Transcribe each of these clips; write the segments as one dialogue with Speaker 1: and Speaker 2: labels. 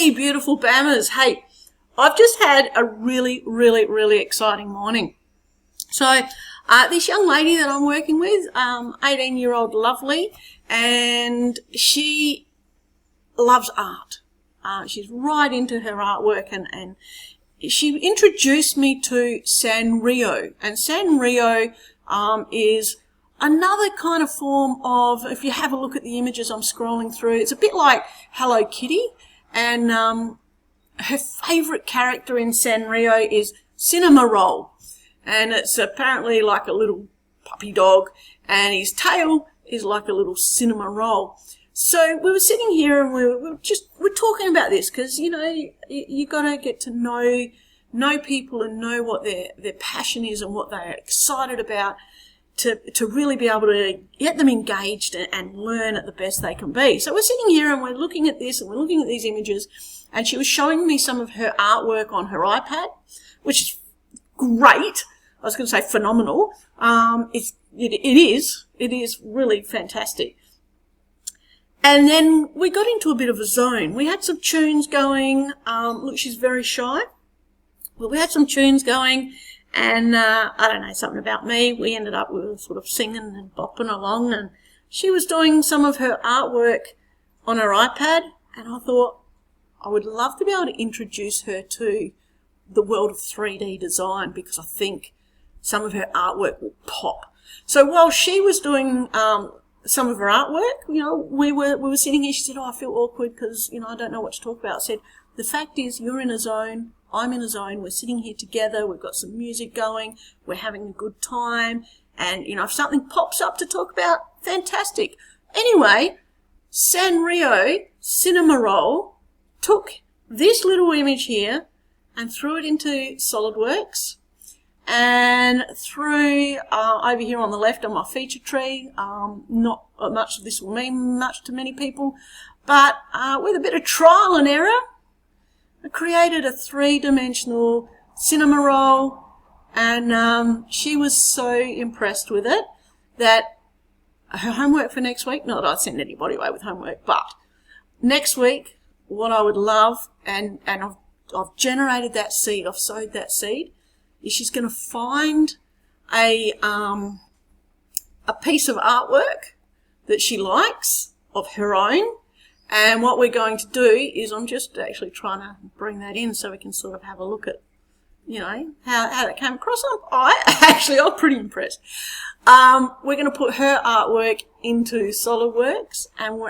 Speaker 1: Hey, beautiful Bammers. Hey, I've just had a really, really, really exciting morning. So this young lady that I'm working with, 18-year-old lovely, and she loves art. She's right into her artwork, and she introduced me to Sanrio. And Sanrio is another kind of form of, if you have a look at the images I'm scrolling through, it's a bit like Hello Kitty. And her favourite character in Sanrio is Cinnamoroll. And it's apparently like a little puppy dog, and his tail is like a little cinnamoroll. So we were sitting here and we're talking about this because, you know, you got to get to know people and know what their passion is and what they're excited about to really be able to get them engaged and learn at the best they can be. So we're sitting here and we're looking at this and we're looking at these images, and she was showing me some of her artwork on her iPad, which is great. I was going to say phenomenal. It is really fantastic. And then we got into a bit of a zone. We had some tunes going. Look, she's very shy. But we had some tunes going, and I don't know, something about me. We were sort of singing and bopping along, and she was doing some of her artwork on her iPad, and I thought I would love to be able to introduce her to the world of 3D design, because I think some of her artwork will pop. So while she was doing some of her artwork, you know, we were sitting here. She said, "Oh, I feel awkward because, you know, I don't know what to talk about." I said, "The fact is, you're in a zone. I'm in a zone. We're sitting here together. We've got some music going. We're having a good time. And, you know, if something pops up to talk about, fantastic." Anyway, Sanrio Cinnamoroll took this little image here and threw it into SolidWorks, and threw over here on the left on my feature tree. Not much of this will mean much to many people, but with a bit of trial and error, I created a 3-dimensional cinnamaroll, and she was so impressed with it that her homework for next week, not that I'd send anybody away with homework, but next week, what I would love, and I've generated that seed, I've sowed that seed, is she's going to find a piece of artwork that she likes of her own. And what we're going to do is, I'm just actually trying to bring that in so we can sort of have a look at, you know, how that came across. I'm pretty impressed. We're going to put her artwork into SolidWorks, and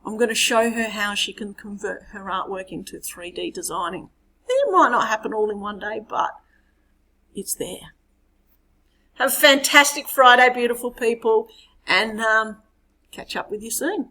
Speaker 1: I'm going to show her how she can convert her artwork into 3D designing. It might not happen all in one day, but it's there. Have a fantastic Friday, beautiful people, and catch up with you soon.